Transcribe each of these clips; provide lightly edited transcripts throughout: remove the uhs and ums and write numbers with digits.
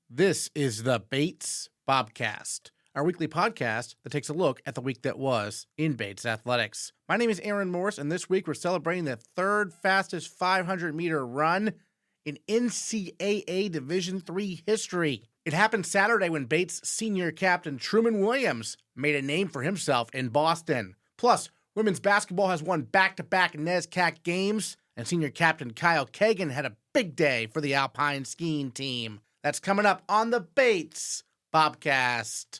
This is the Bates Bobcast, our weekly podcast that takes a look at the week that was in Bates athletics. My name is Aaron Morris, and this week we're celebrating the third fastest 500-meter run in NCAA Division III history. It happened Saturday when Bates senior captain Truman Williams made a name for himself in Boston. Plus, women's basketball has won back-to-back NESCAC games, and senior captain Kyle Kagan had a big day for the Alpine skiing team. That's coming up on the Bates Bobcast.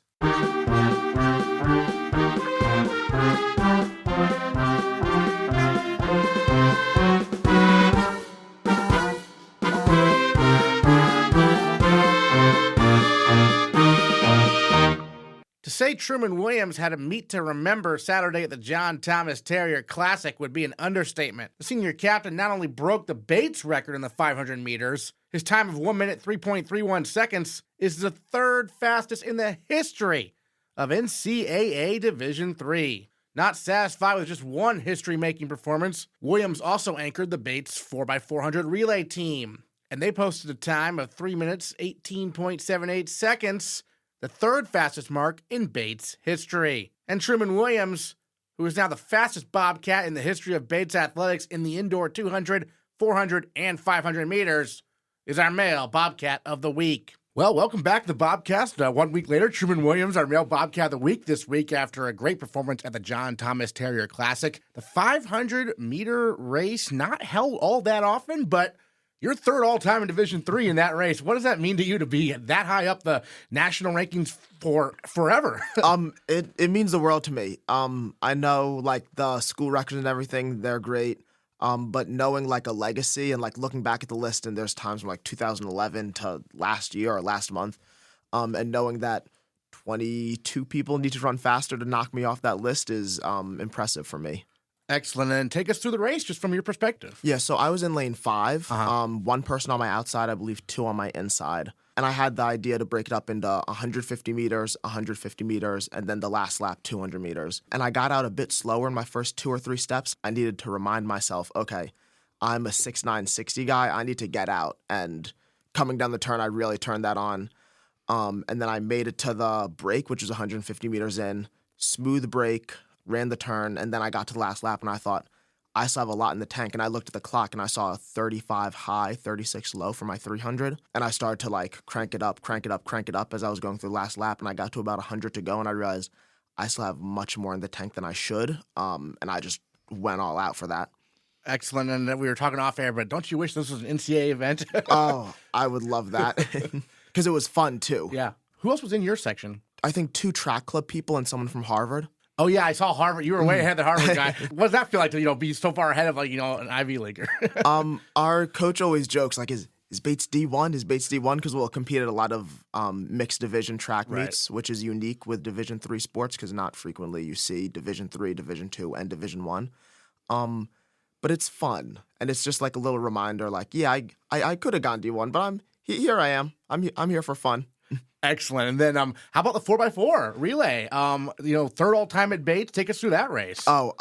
To say Truman Williams had a meet to remember Saturday at the John Thomas Terrier Classic would be an understatement. The senior captain not only broke the Bates record in the 500 meters, his time of 1 minute 3.31 seconds is the third fastest in the history of NCAA Division III. Not satisfied with just one history-making performance, Williams also anchored the Bates 4x400 relay team, and they posted a time of 3 minutes 18.78 seconds, the third fastest mark in Bates history. And Truman Williams, who is now the fastest Bobcat in the history of Bates athletics in the indoor 200, 400, and 500 meters, is our male Bobcat of the week. Well, welcome back to the Bobcast. 1 week later, Truman Williams, our male Bobcat of the week this week after a great performance at the John Thomas Terrier Classic. The 500-meter race, not held all that often, but you're third all-time in Division III in that race. What does that mean to you to be that high up the national rankings for forever? It means the world to me. I know, like, the school records and everything, they're great. But knowing, like, a legacy and, like, looking back at the list, and there's times from, like, 2011 to last year or last month, and knowing that 22 people need to run faster to knock me off that list is impressive for me. Excellent. And take us through the race just from your perspective. Yeah, so I was in lane 5. One person on my outside, I believe 2 on my inside. And I had the idea to break it up into 150 meters, 150 meters, and then the last lap, 200 meters. And I got out a bit slower in my first 2 or 3 steps. I needed to remind myself, okay, I'm a 6'9", 60 guy. I need to get out. And coming down the turn, I really turned that on. And then I made it to the break, which was 150 meters in, smooth break, ran the turn, and then I got to the last lap, and I thought, I still have a lot in the tank, and I looked at the clock, and I saw a 35 high, 36 low for my 300, and I started to, like, crank it up as I was going through the last lap, and I got to about 100 to go, and I realized I still have much more in the tank than I should, and I just went all out for that. Excellent, and we were talking off air, but don't you wish this was an NCAA event? Oh, I would love that, because it was fun, too. Yeah. Who else was in your section? I think 2 track club people and someone from Harvard. Oh, yeah, I saw Harvard. You were way ahead of the Harvard guy. What does that feel like to, be so far ahead of, an Ivy Leaguer? Our coach always jokes, like, is Bates D1? Is Bates D1? Because we'll compete at a lot of mixed division track meets, which is unique with Division III sports, because not frequently you see Division III, Division II, and Division I. But it's fun, and it's just like a little reminder, like, yeah, I could have gone D1, but here I am. I'm here for fun. Excellent. And then how about the 4x4 relay? Third all-time at Bates. Take us through that race. Oh,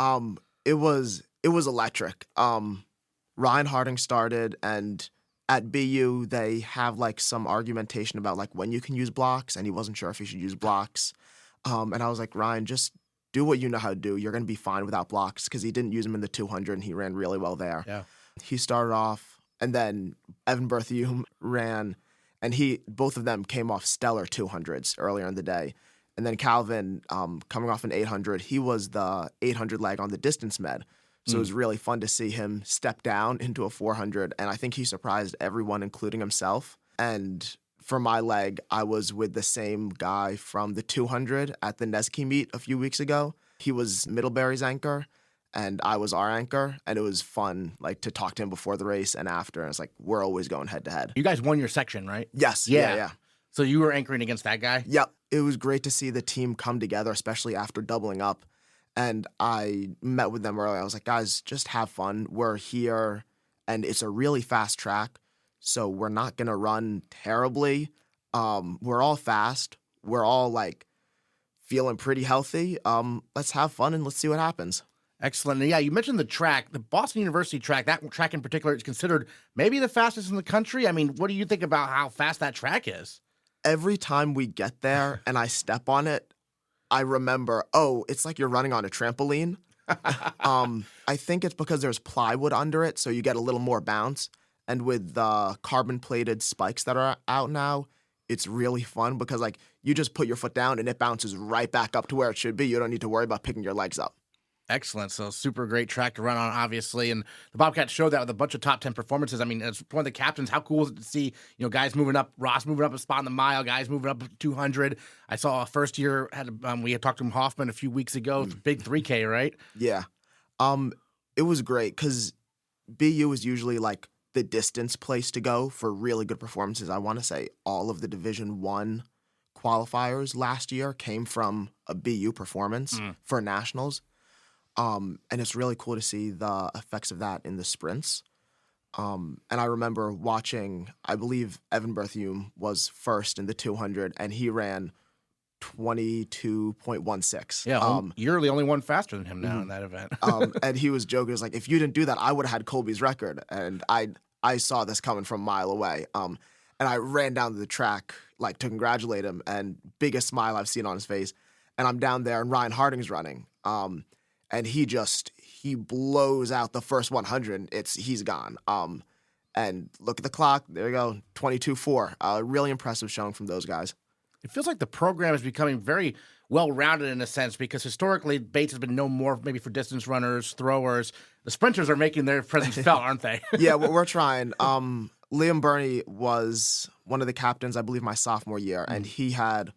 it was electric. Ryan Harding started, and at BU they have, like, some argumentation about, like, when you can use blocks, and he wasn't sure if he should use blocks. And I was like, Ryan, just do what you know how to do. You're going to be fine without blocks, because he didn't use them in the 200, and he ran really well there. Yeah. He started off, and then Evan Berthiaume ran, and both of them came off stellar 200s earlier in the day. And then Calvin, coming off an 800, he was the 800 leg on the distance med. So it was really fun to see him step down into a 400, and I think he surprised everyone, including himself. And for my leg, I was with the same guy from the 200 at the NESCAC meet a few weeks ago. He was Middlebury's anchor, and I was our anchor, and it was fun, like, to talk to him before the race and after. And it's like, we're always going head to head. You guys won your section, right? Yes. Yeah. So you were anchoring against that guy? Yep. It was great to see the team come together, especially after doubling up. And I met with them earlier. I was like, guys, just have fun. We're here, and it's a really fast track, so we're not going to run terribly. We're all fast. We're all, like, feeling pretty healthy. Let's have fun, and let's see what happens. Excellent. And yeah, you mentioned the track, the Boston University track. That track in particular is considered maybe the fastest in the country. I mean, what do you think about how fast that track is? every time we get there and I step on it, I remember, it's like you're running on a trampoline. I think it's because there's plywood under it, so you get a little more bounce. And with the carbon-plated spikes that are out now, it's really fun because, like, you just put your foot down and it bounces right back up to where it should be. You don't need to worry about picking your legs up. Excellent. So super great track to run on, obviously. And the Bobcats showed that with a bunch of top 10 performances. I mean, as one of the captains, how cool is it to see, guys moving up, Ross moving up a spot in the mile, guys moving up 200. I saw a first year, we had talked to Hoffman a few weeks ago, big 3K, right? Yeah. It was great because BU is usually like the distance place to go for really good performances. I want to say all of the Division I qualifiers last year came from a BU performance for nationals. And it's really cool to see the effects of that in the sprints. And I remember watching, I believe Evan Berthiaume was first in the 200, and he ran 22.16. Yeah, you're the only one faster than him now in that event. And he was joking, he was like, if you didn't do that, I would have had Colby's record. And I saw this coming from a mile away. And I ran down to the track, like, to congratulate him, and biggest smile I've seen on his face. And I'm down there, and Ryan Harding's running. And he blows out the first 100. He's gone. And look at the clock. There you go, 22.4. Really impressive showing from those guys. It feels like the program is becoming very well-rounded in a sense because historically Bates has been known more maybe for distance runners, throwers. The sprinters are making their presence felt, aren't they? Yeah, we're trying. Liam Burney was one of the captains, I believe, my sophomore year, and he had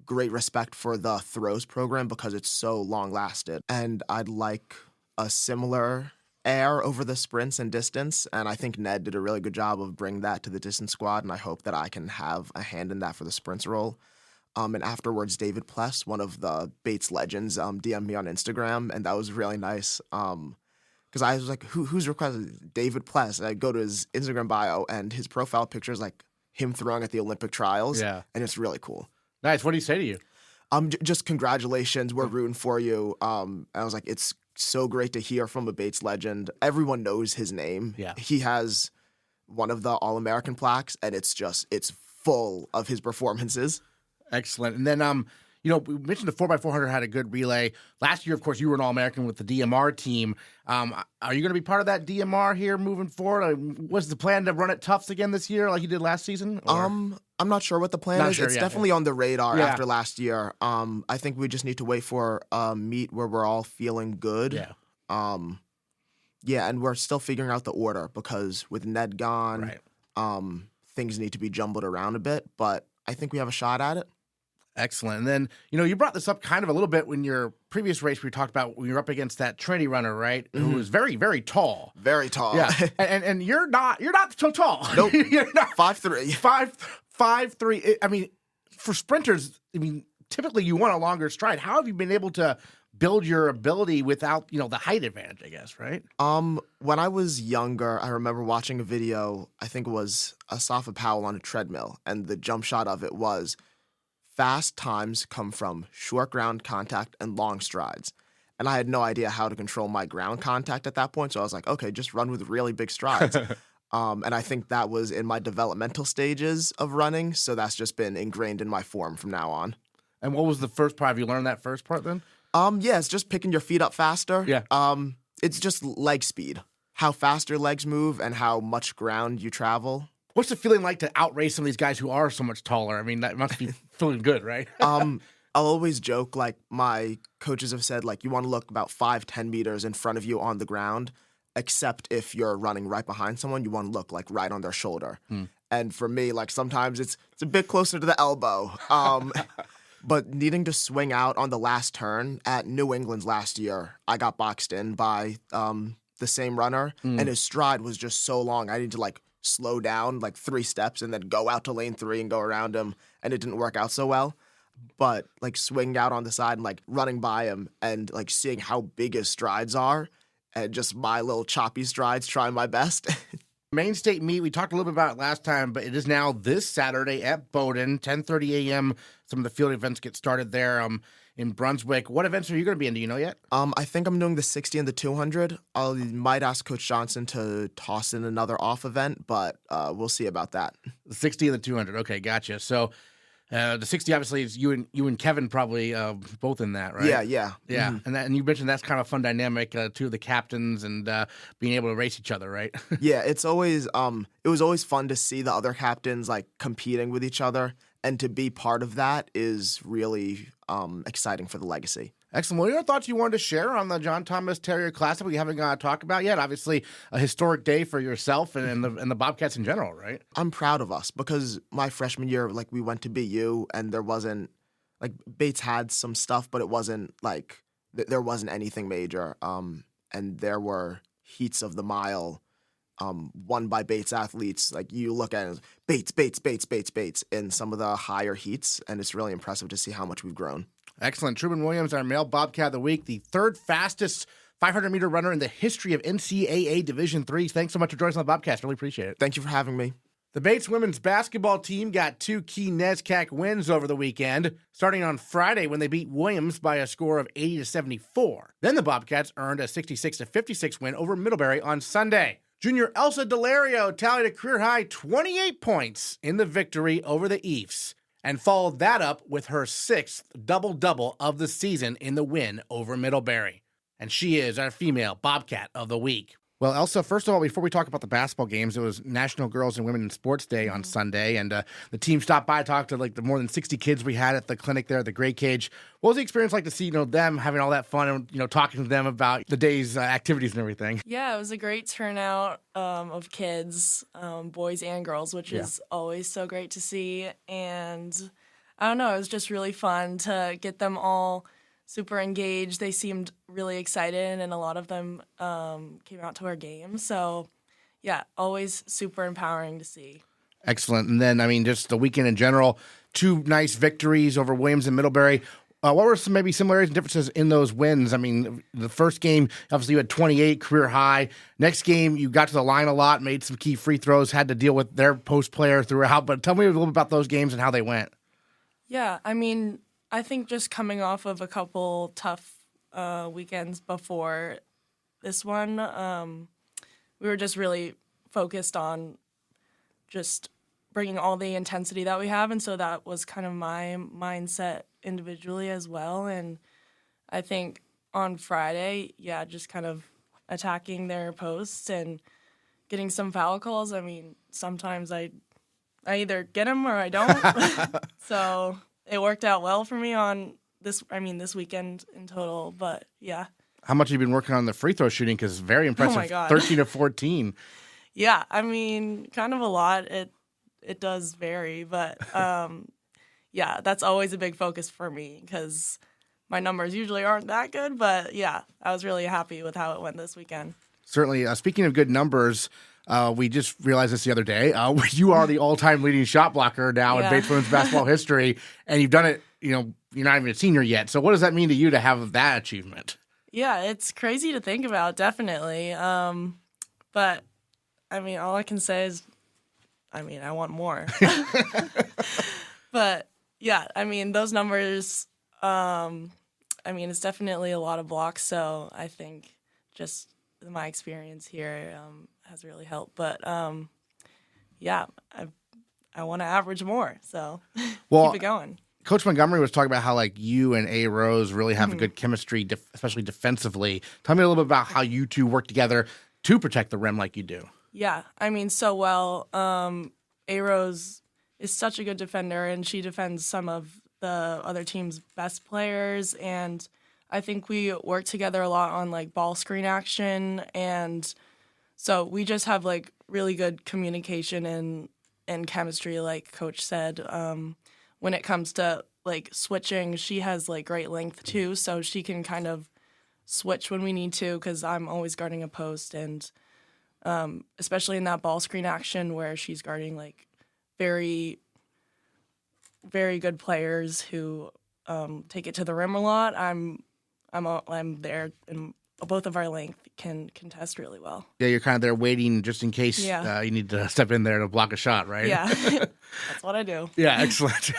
great respect for the throws program because it's so long-lasted. And I'd like a similar air over the sprints and distance, and I think Ned did a really good job of bringing that to the distance squad, and I hope that I can have a hand in that for the sprints role. And afterwards, David Pless, one of the Bates legends, DM'd me on Instagram, and that was really nice. Because I was like, who's requested? David Pless. And I go to his Instagram bio, and his profile picture is like him throwing at the Olympic trials, and it's really cool. Nice. What do you say to you? Just congratulations. We're rooting for you. And I was like, it's so great to hear from a Bates legend. Everyone knows his name. Yeah. He has one of the All-American plaques, and it's full of his performances. Excellent. And then, we mentioned the 4x400 had a good relay. Last year, of course, you were an All-American with the DMR team. Are you going to be part of that DMR here moving forward? Was the plan to run at Tufts again this year like you did last season? Or? I'm not sure what the plan is. It's definitely on the radar after last year. I think we just need to wait for a meet where we're all feeling good. Yeah. And we're still figuring out the order because with Ned gone, things need to be jumbled around a bit, but I think we have a shot at it. Excellent. And then, you brought this up kind of a little bit when your previous race we talked about when you were up against that Trinity runner, right? Who was very, very tall. Very tall. Yeah. and you're not so tall. Nope. You're not 5'3". 5'3". I mean, for sprinters, typically you want a longer stride. How have you been able to build your ability without, the height advantage, I guess, right? When I was younger, I remember watching a video, I think it was Asafa Powell on a treadmill, and the jump shot of it was fast times come from short ground contact and long strides. And I had no idea how to control my ground contact at that point, so I was like, okay, just run with really big strides. And I think that was in my developmental stages of running, so that's just been ingrained in my form from now on. And what was the first part? Have you learned that first part then? It's just picking your feet up faster. Yeah. It's just leg speed, how fast your legs move and how much ground you travel. What's the feeling like to outrace some of these guys who are so much taller? I mean, that must be feeling good, right? I'll always joke, like, my coaches have said, like, you want to look about 5-10 meters in front of you on the ground, except if you're running right behind someone, you want to look, like, right on their shoulder. And for me, like, sometimes it's a bit closer to the elbow. But needing to swing out on the last turn at New England's last year, I got boxed in by the same runner, and his stride was just so long. I needed to, like, slow down like 3 steps and then go out to lane 3 and go around him, and it didn't work out so well. But like swinging out on the side and like running by him and like seeing how big his strides are and just my little choppy strides, trying my best. Main state meet, we talked a little bit about it last time, but it is now this Saturday at Bowdoin, 10:30 a.m. Some of the field events get started there in Brunswick. What events are you going to be in? Do you know yet? I think I'm doing the 60 and the 200. I might ask Coach Johnson to toss in another off event, but we'll see about that. The 60 and the 200. Okay, gotcha. So The 60 obviously is you and Kevin probably both in that, right? Yeah. Mm-hmm. And you mentioned that's kind of a fun dynamic, two of the captains and being able to race each other, right? Yeah, it's always it was always fun to see the other captains like competing with each other, and to be part of that is really exciting for the legacy. Excellent. What are your thoughts you wanted to share on the John Thomas Terrier Classic we haven't talked about yet? Obviously, a historic day for yourself and the Bobcats in general, right? I'm proud of us because my freshman year, like we went to BU and there wasn't like Bates had some stuff, but it wasn't like there wasn't anything major. And there were heats of the mile won by Bates athletes. Like you look at it, Bates in some of the higher heats, and it's really impressive to see how much we've grown. Excellent. Truman Williams, our male Bobcat of the week, the third fastest 500-meter runner in the history of NCAA Division III. Thanks so much for joining us on the Bobcast. Really appreciate it. Thank you for having me. The Bates women's basketball team got 2 key NESCAC wins over the weekend, starting on Friday when they beat Williams by a score of 80-74. Then the Bobcats earned a 66-56 win over Middlebury on Sunday. Junior Elsa Daulerio tallied a career-high 28 points in the victory over the Eves, and followed that up with her 6th double-double of the season in the win over Middlebury. And she is our female Bobcat of the week. Well, Elsa, first of all, before we talk about the basketball games, it was National Girls and Women in Sports Day on Sunday, and the team stopped by, talked to like the more than 60 kids we had at the clinic there at the Gray Cage. What was the experience like to see, them having all that fun and, talking to them about the day's activities and everything? Yeah, it was a great turnout of kids, boys and girls, which is always so great to see. And I don't know, it was just really fun to get them all super engaged. They seemed really excited, and a lot of them came out to our games. So, yeah, always super empowering to see. Excellent. And then, just the weekend in general, 2 nice victories over Williams and Middlebury. What were some maybe similarities and differences in those wins? The first game, obviously, you had 28, career high. Next game, you got to the line a lot, made some key free throws, had to deal with their post player throughout. But tell me a little bit about those games and how they went. Yeah, I think just coming off of a couple tough weekends before this one, we were just really focused on just bringing all the intensity that we have, and so that was kind of my mindset individually as well. And I think on Friday, just kind of attacking their posts and getting some foul calls. Sometimes I either get them or I don't. So it worked out well for me on this weekend in total, but yeah. How much have you been working on the free throw shooting? Because very impressive, oh my God. 13 to 14. Yeah, kind of a lot. It does vary, but that's always a big focus for me because my numbers usually aren't that good, but yeah, I was really happy with how it went this weekend. Certainly. Speaking of good numbers, we just realized this the other day. You are the all-time leading shot blocker now in Bates women's basketball history, and you've done it, you're not even a senior yet. So what does that mean to you to have that achievement? Yeah, it's crazy to think about, definitely. But, all I can say is, I want more. But, yeah, those numbers, it's definitely a lot of blocks, so I think just my experience here has really helped. But, I want to average more, so keep it going. Coach Montgomery was talking about how, you and A. Rose really have a good chemistry, especially defensively. Tell me a little bit about how you two work together to protect the rim like you do. Yeah, so well. A. Rose is such a good defender, and she defends some of the other team's best players, and I think we work together a lot on, ball screen action, and so we just have, really good communication and chemistry, like Coach said. When it comes to switching, she has great length too, so she can kind of switch when we need to because I'm always guarding a post, and especially in that ball screen action where she's guarding very, very good players who take it to the rim a lot. I'm there, and both of our length can contest really well. Yeah, you're kind of there waiting just in case you need to step in there to block a shot, right? Yeah, that's what I do. Yeah, excellent.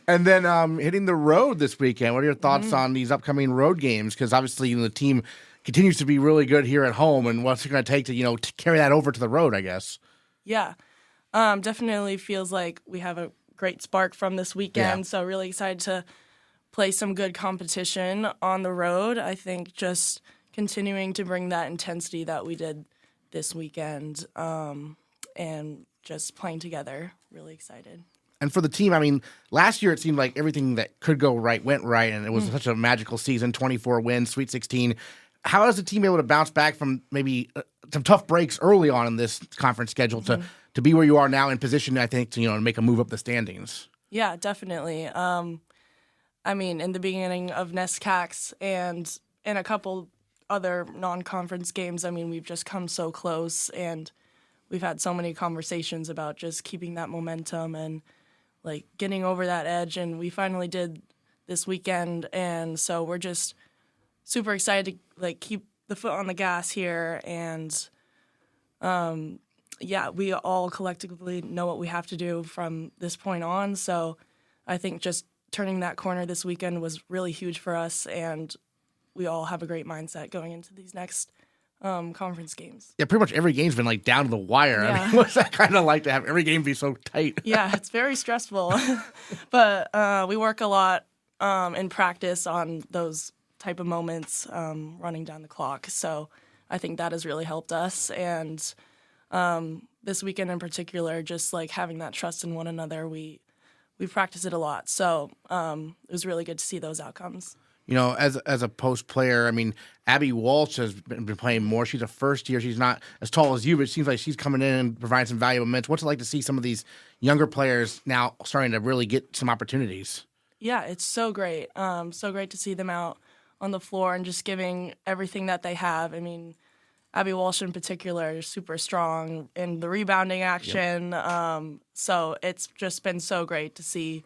And then hitting the road this weekend, what are your thoughts on these upcoming road games? Because obviously the team continues to be really good here at home, and what's it going to take to, to carry that over to the road, I guess? Yeah, definitely feels like we have a great spark from this weekend. Yeah. So really excited to play some good competition on the road. I think just continuing to bring that intensity that we did this weekend and just playing together. Really excited. And for the team, I mean, last year it seemed like everything that could go right went right, and it was such a magical season, 24 wins, Sweet 16. How is the team able to bounce back from maybe some tough breaks early on in this conference schedule to be where you are now in position, I think, to make a move up the standings? Yeah, definitely. I mean, in the beginning of NESCACs and in a couple other non-conference games, I mean, we've just come so close, and we've had so many conversations about just keeping that momentum and like getting over that edge, and we finally did this weekend, and so we're just super excited to like keep the foot on the gas here, and yeah, we all collectively know what we have to do from this point on. So I think just turning that corner this weekend was really huge for us, and we all have a great mindset going into these next conference games. Yeah, pretty much every game's been like down to the wire. Yeah. I mean, what's that kind of like to have every game be so tight? Yeah, it's very stressful, but we work a lot in practice on those type of moments, running down the clock. So I think that has really helped us. And this weekend in particular, just like having that trust in one another, we practice it a lot. So it was really good to see those outcomes. As a post player, I mean, Abby Walsh has been playing more. She's a first year. She's not as tall as you, but it seems like she's coming in and providing some valuable minutes. What's it like to see some of these younger players now starting to really get some opportunities? Yeah, it's so great. So great to see them out on the floor and just giving everything that they have. I mean, Abby Walsh in particular is super strong in the rebounding action. Yep. So it's just been so great to see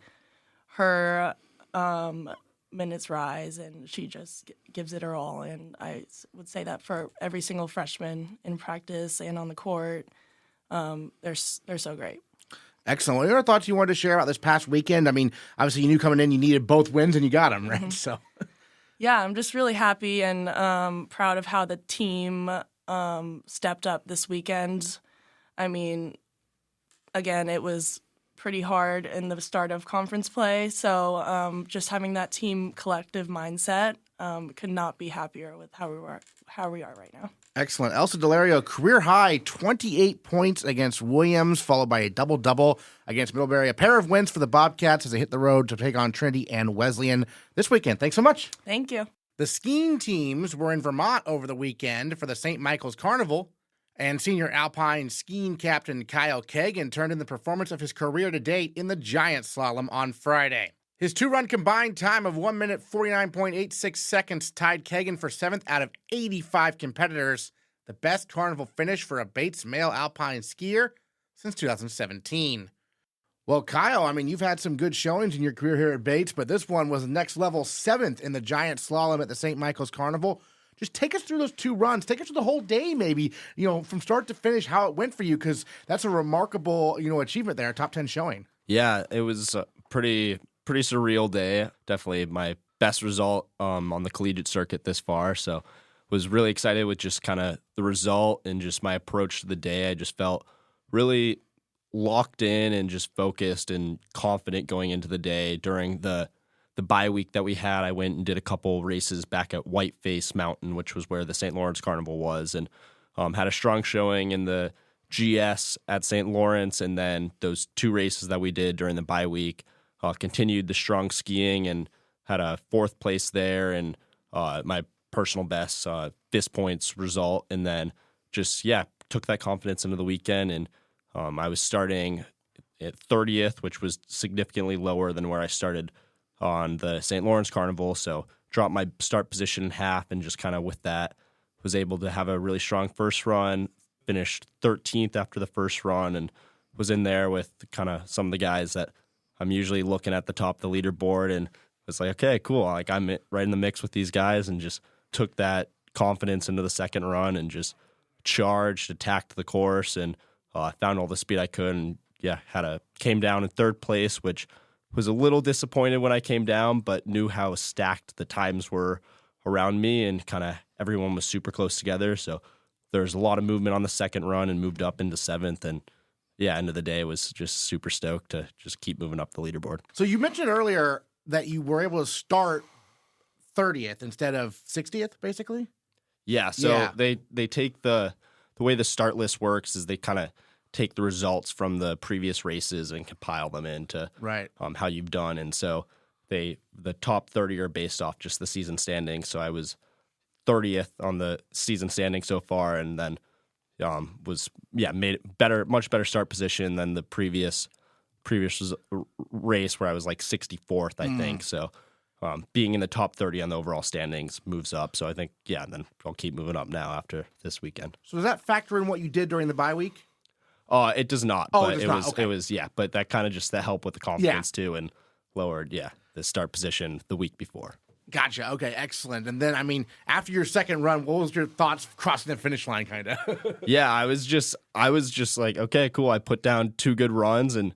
her minutes rise, and she just gives it her all. And I would say that for every single freshman in practice and on the court, they're so great. Excellent. What are thoughts you wanted to share about this past weekend? I mean, obviously you knew coming in you needed both wins, and you got them, right? Mm-hmm. So, yeah, I'm just really happy and proud of how the team stepped up this weekend. I mean, again, it was pretty hard in the start of conference play, so just having that team collective mindset, could not be happier with how we are right now. Excellent. Elsa Daulerio, career high 28 points against Williams, followed by a double-double against Middlebury. A pair of wins for the Bobcats as they hit the road to take on Trinity and Wesleyan this weekend. Thanks so much. Thank you. The skiing teams were in Vermont over the weekend for the St. Michael's Carnival, and senior Alpine skiing captain Kyle Kagan turned in the performance of his career to date in the giant slalom on Friday. His two-run combined time of 1 minute 49.86 seconds tied Kagan for 7th out of 85 competitors, the best carnival finish for a Bates male alpine skier since 2017. Well, Kyle, I mean, you've had some good showings in your career here at Bates, but this one was next level 7th in the giant slalom at the St. Michael's Carnival. Just take us through those two runs. Take us through the whole day, maybe, from start to finish, how it went for you, because that's a remarkable, achievement there, top 10 showing. Yeah, it was a pretty surreal day. Definitely my best result on the collegiate circuit this far. So was really excited with just kind of the result and just my approach to the day. I just felt really locked in and just focused and confident going into the day. During the bye week that we had, I went and did a couple races back at Whiteface Mountain, which was where the St. Lawrence Carnival was, and had a strong showing in the GS at St. Lawrence, and then those two races that we did during the bye week continued the strong skiing and had a 4th place there and my personal best fist points result, and then just took that confidence into the weekend, and I was starting at 30th, which was significantly lower than where I started on the St. Lawrence Carnival, so dropped my start position in half, and just kind of with that was able to have a really strong first run, finished 13th after the first run, and was in there with kind of some of the guys that I'm usually looking at the top of the leaderboard, and was like, okay, cool, like I'm right in the mix with these guys, and just took that confidence into the second run and just charged, attacked the course, and found all the speed I could, and came down in 3rd place, which was a little disappointed when I came down, but knew how stacked the times were around me, and kind of everyone was super close together. So there's a lot of movement on the second run, and moved up into 7th, and end of the day was just super stoked to just keep moving up the leaderboard. So you mentioned earlier that you were able to start 30th instead of 60th, basically? Yeah, so they take the way the start list works is they kind of take the results from the previous races and compile them into how you've done. And so the top 30 are based off just the season standing. So I was 30th on the season standing so far, and then made it much better start position than the previous race where I was like 64th, I think. So being in the top 30 on the overall standings moves up. So I think, then I'll keep moving up now after this weekend. So does that factor in what you did during the bye week? It does not. But it was, but that kind of just that helped with the confidence too, and lowered, the start position the week before. Gotcha. Okay, excellent. And then, I mean, after your second run, what was your thoughts crossing the finish line, kind of? I was just like, okay, cool. I put down 2 good runs, and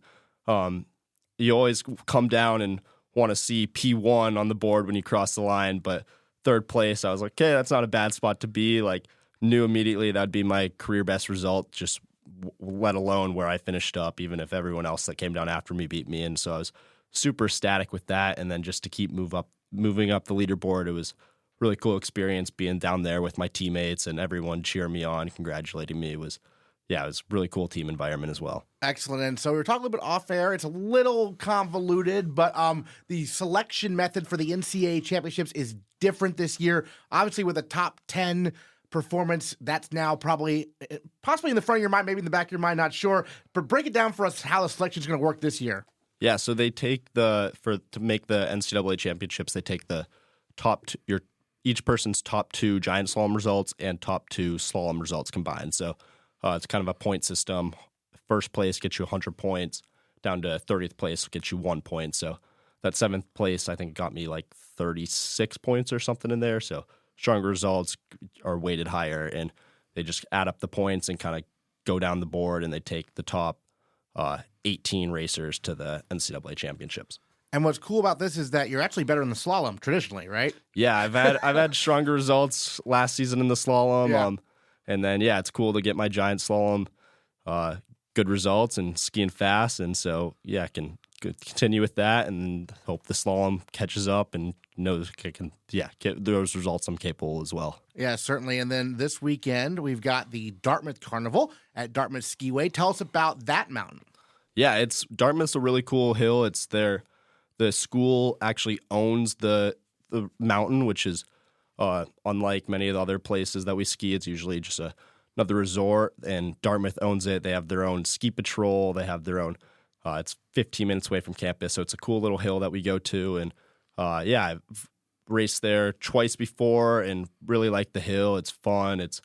you always come down and want to see P1 on the board when you cross the line. But third place, I was like, okay, that's not a bad spot to be. Like, knew immediately that'd be my career best result, just let alone where I finished up, even if everyone else that came down after me beat me. And so I was super ecstatic with that. And then just to keep moving up the leaderboard, it was really cool experience being down there with my teammates and everyone cheering me on, congratulating me. It was really cool team environment as well. Excellent. And so we were talking a little bit off air. It's a little convoluted, but the selection method for the NCAA championships is different this year. Obviously, with a top 10 performance, that's now possibly in the front of your mind, maybe in the back of your mind, not sure. But break it down for us how the selection is going to work this year. Yeah, so they take to make the NCAA championships, they take the each person's top 2 giant slalom results and top 2 slalom results combined. So it's kind of a point system. First place gets you 100 points, down to 30th place gets you 1 point. So that 7th place, I think, got me like 36 points or something in there. So stronger results are weighted higher, and they just add up the points and kind of go down the board, and they take the top 18 racers to the NCAA championships. And what's cool about this is that you're actually better in the slalom traditionally, right? Yeah, I've had stronger results last season in the slalom. Yeah. And then, it's cool to get my giant slalom good results and skiing fast. And so, I can continue with that and hope the slalom catches up and knows I can, get those results I'm capable as well. Yeah, certainly. And then this weekend, we've got the Dartmouth Carnival at Dartmouth Skiway. Tell us about that mountain. Yeah, Dartmouth's a really cool hill. It's the school actually owns the mountain, which is unlike many of the other places that we ski. It's usually just another resort, and Dartmouth owns it. They have their own ski patrol. They have their own. It's 15 minutes away from campus, so it's a cool little hill that we go to. And I've raced there twice before and really like the hill. It's fun. It's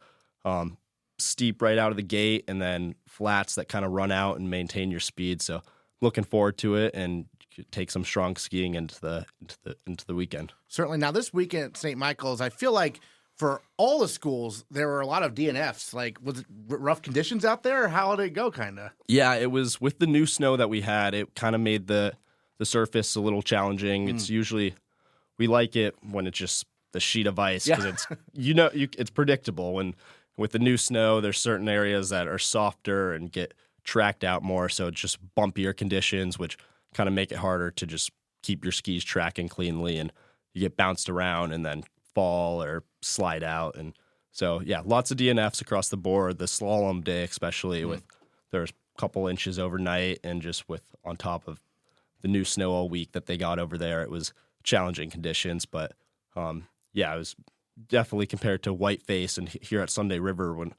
steep right out of the gate, and then flats that kind of run out and maintain your speed. So looking forward to it, and take some strong skiing into the weekend. Certainly. Now this weekend at St. Michael's, I feel like for all the schools, there were a lot of DNFs. Like, was it rough conditions out there, or how did it go, kind of? Yeah, it was with the new snow that we had. It kind of made the surface a little challenging. It's usually, we like it when it's just the sheet of ice, because it's it's predictable. When with the new snow, there's certain areas that are softer and get tracked out more, so it's just bumpier conditions, which kind of make it harder to just keep your skis tracking cleanly, and you get bounced around and then fall or slide out. And so, lots of DNFs across the board. The slalom day, especially, with there's a couple inches overnight, and just with on top of the new snow all week that they got over there, it was challenging conditions. But it was definitely compared to Whiteface and here at Sunday River when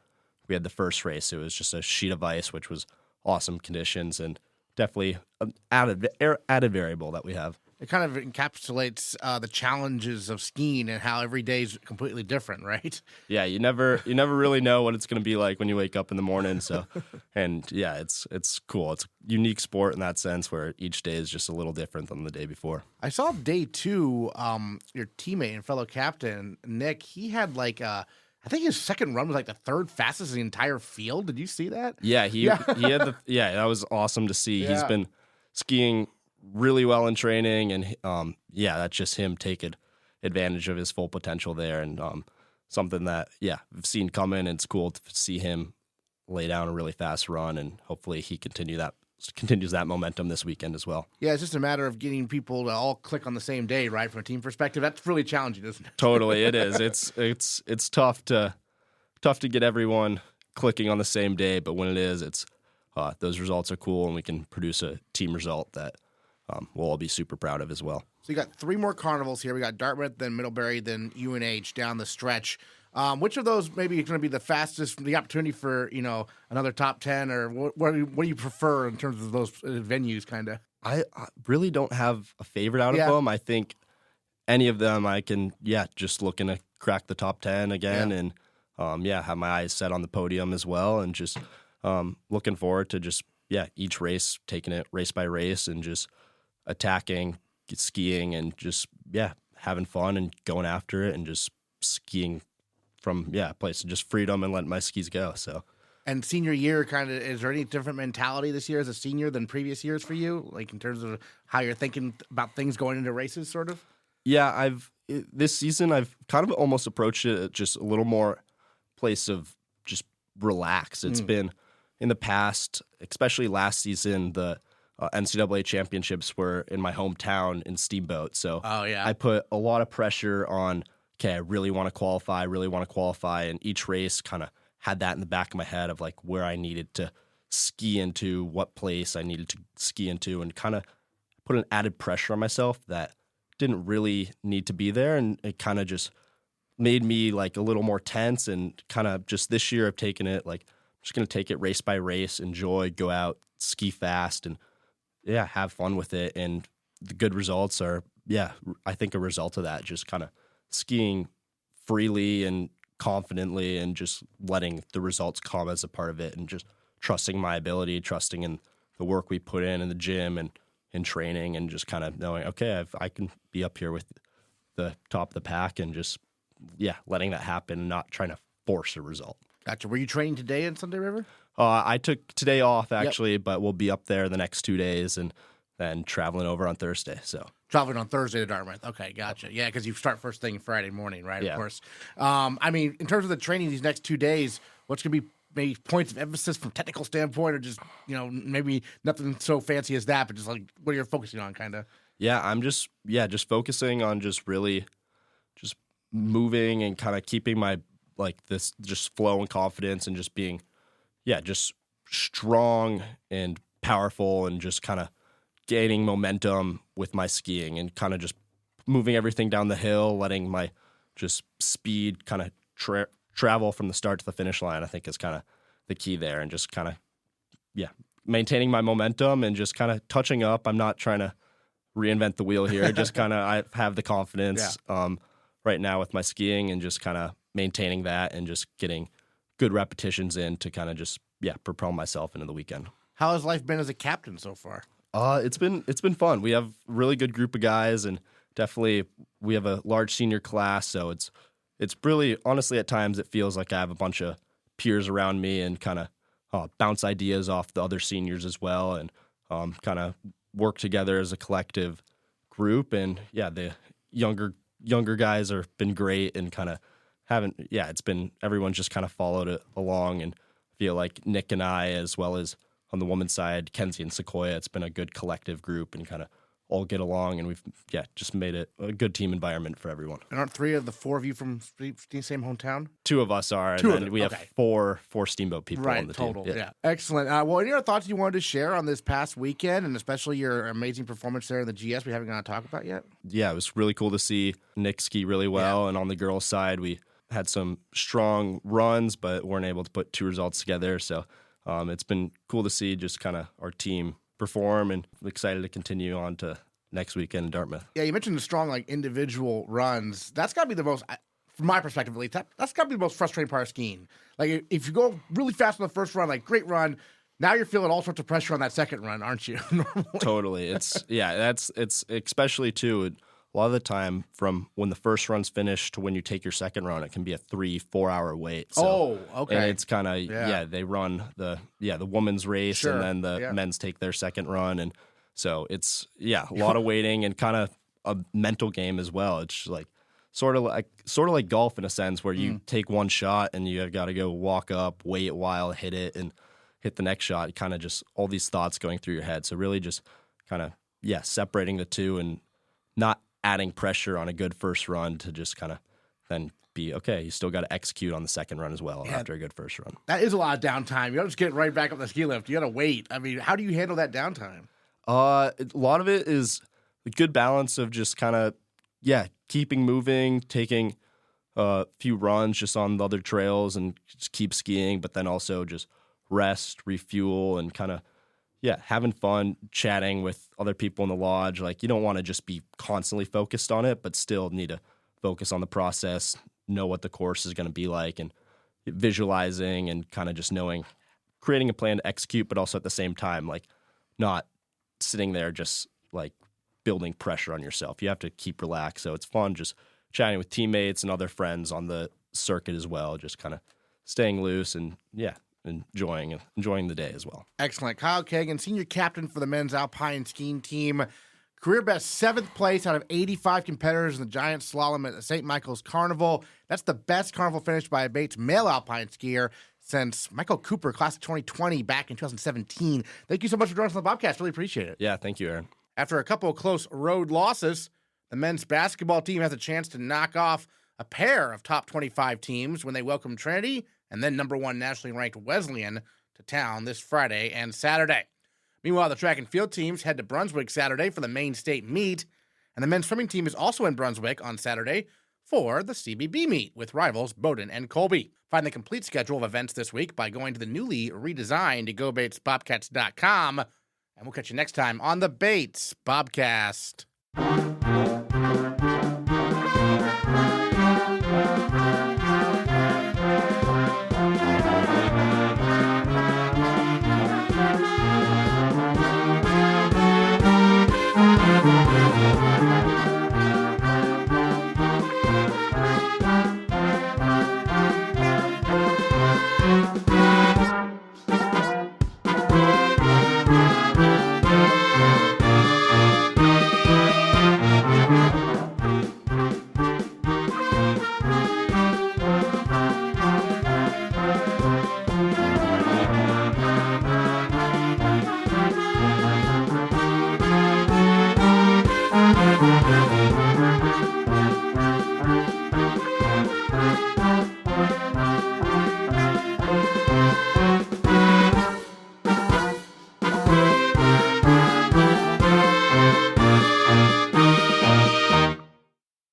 we had the first race, it was just a sheet of ice, which was awesome conditions, and definitely an added variable that we have. It kind of encapsulates the challenges of skiing and how every day is completely different, right? Yeah, you never really know what it's going to be like when you wake up in the morning. So, and it's cool. It's a unique sport in that sense, where each day is just a little different than the day before. I saw day 2, your teammate and fellow captain Nick. He had I think his second run was like the 3rd fastest in the entire field. Did you see that? Yeah, he had that was awesome to see. Yeah. He's been skiing really well in training, and that's just him taking advantage of his full potential there, and something that I've seen coming, and it's cool to see him lay down a really fast run, and hopefully he continues that momentum this weekend as well. Yeah, it's just a matter of getting people to all click on the same day, right? From a team perspective, that's really challenging, isn't it? Totally, it is. It's tough to get everyone clicking on the same day, but when it is, it's those results are cool, and we can produce a team result that we'll all be super proud of as well. So you got 3 more carnivals here. We got Dartmouth, then Middlebury, then UNH down the stretch. Which of those maybe is going to be the fastest, the opportunity for, another top 10, or what do you prefer in terms of those venues, kind of? I really don't have a favorite out of them. I think any of them I can, just looking to crack the top 10 again, and have my eyes set on the podium as well, and just looking forward to just, each race, taking it race by race, and just attacking, skiing, and just, having fun and going after it, and just skiing from, place, just freedom and letting my skis go, so. And senior year, is there any different mentality this year as a senior than previous years for you? Like in terms of how you're thinking about things going into races, sort of? Yeah, this season I've kind of almost approached it at just a little more place of just relax. It's been in the past, especially last season, the NCAA championships were in my hometown in Steamboat. So I put a lot of pressure on, okay, I really want to qualify, and each race kind of had that in the back of my head of like where I needed to ski into, what place I needed to ski into, and kind of put an added pressure on myself that didn't really need to be there, and it kind of just made me like a little more tense, and kind of just this year I've taken it like I'm just going to take it race by race, enjoy, go out, ski fast, and have fun with it. And the good results are, I think a result of that, just kind of skiing freely and confidently, and just letting the results come as a part of it, and just trusting my ability, trusting in the work we put in the gym and in training, and just kind of knowing, okay, I can be up here with the top of the pack, and just, letting that happen and not trying to force a result. Gotcha. Were you training today in Sunday River? I took today off, actually, but we'll be up there the next 2 days, and then traveling over on Thursday. So traveling on Thursday to Dartmouth. Okay, gotcha. Yeah, because you start first thing Friday morning, right? Yeah. Of course. In terms of the training these next 2 days, what's going to be maybe points of emphasis from technical standpoint, or just, maybe nothing so fancy as that, but just like what you're focusing on, kind of? Yeah, I'm just focusing on just really just moving and kind of keeping my this just flow and confidence, and just being just strong and powerful, and just kind of gaining momentum with my skiing, and kind of just moving everything down the hill, letting my just speed kind of travel from the start to the finish line, I think is kind of the key there, and just kind of maintaining my momentum and just kind of touching up. I'm not trying to reinvent the wheel here. Just kind of I have the confidence right now with my skiing, and just kind of maintaining that, and just getting good repetitions in to kind of just propel myself into the weekend. How has life been as a captain so far? It's been fun. We have a really good group of guys, and definitely we have a large senior class, so it's really, honestly, at times it feels like I have a bunch of peers around me, and kind of bounce ideas off the other seniors as well, and kind of work together as a collective group. And the younger guys have been great, and kind of it's been, everyone's just kind of followed it along, and I feel like Nick and I, as well as on the women's side, Kenzie and Sequoia, it's been a good collective group, and kind of all get along, and we've just made it a good team environment for everyone. And aren't 3 of the 4 of you from the same hometown? 2 of us are, and then we have four Steamboat people on the total. team. Yeah. Excellent. Well, any other thoughts you wanted to share on this past weekend, and especially your amazing performance there in the GS we haven't gotten to talk about yet? Yeah, it was really cool to see Nick ski really well, and on the girls' side, we had some strong runs, but weren't able to put 2 results together. So it's been cool to see just kind of our team perform, and I'm excited to continue on to next weekend in Dartmouth. Yeah, you mentioned the strong individual runs. That's got to be the most, from my perspective at least, that's got to be the most frustrating part of skiing. Like if you go really fast on the first run, great run, now you're feeling all sorts of pressure on that second run, aren't you? Totally. It's especially too, a lot of the time from when the first run's finished to when you take your second run, it can be a 3-4 hour wait. So, okay. And it's kind of, they run the women's race, and then the men's take their second run. And so it's, a lot of waiting, and kind of a mental game as well. It's like sort of like golf in a sense, where you take one shot and you have got to go walk up, wait a while, hit it, and hit the next shot. Kind of just all these thoughts going through your head. So really just kind of, separating the two and not adding pressure on a good first run to just kind of then be, okay, you still got to execute on the second run as well after a good first run. That is a lot of downtime. You don't just get right back up the ski lift. You got to wait. I mean, how do you handle that downtime? A lot of it is a good balance of just kind of, keeping moving, taking a few runs just on the other trails and just keep skiing, but then also just rest, refuel, and kind of, having fun, chatting with other people in the lodge. Like, you don't want to just be constantly focused on it, but still need to focus on the process, know what the course is going to be like, and visualizing and kind of just creating a plan to execute, but also at the same time, like, not sitting there just like building pressure on yourself. You have to keep relaxed. So it's fun just chatting with teammates and other friends on the circuit as well, just kind of staying loose and, enjoying the day as well. Excellent. Kyle Kagan, senior captain for the men's alpine skiing team. Career best 7th place out of 85 competitors in the giant slalom at the St. Michael's Carnival. That's the best carnival finish by a Bates male alpine skier since Michael Cooper, class of 2020, back in 2017. Thank you so much for joining us on the Bobcast. Really appreciate it. Yeah, thank you, Aaron. After a couple of close road losses, the men's basketball team has a chance to knock off a pair of top 25 teams when they welcome Trinity and then number 1 nationally ranked Wesleyan to town this Friday and Saturday. Meanwhile, the track and field teams head to Brunswick Saturday for the main state meet, and the men's swimming team is also in Brunswick on Saturday for the CBB meet with rivals Bowdoin and Colby. Find the complete schedule of events this week by going to the newly redesigned GoBatesBobcats.com, and we'll catch you next time on the Bates Bobcast.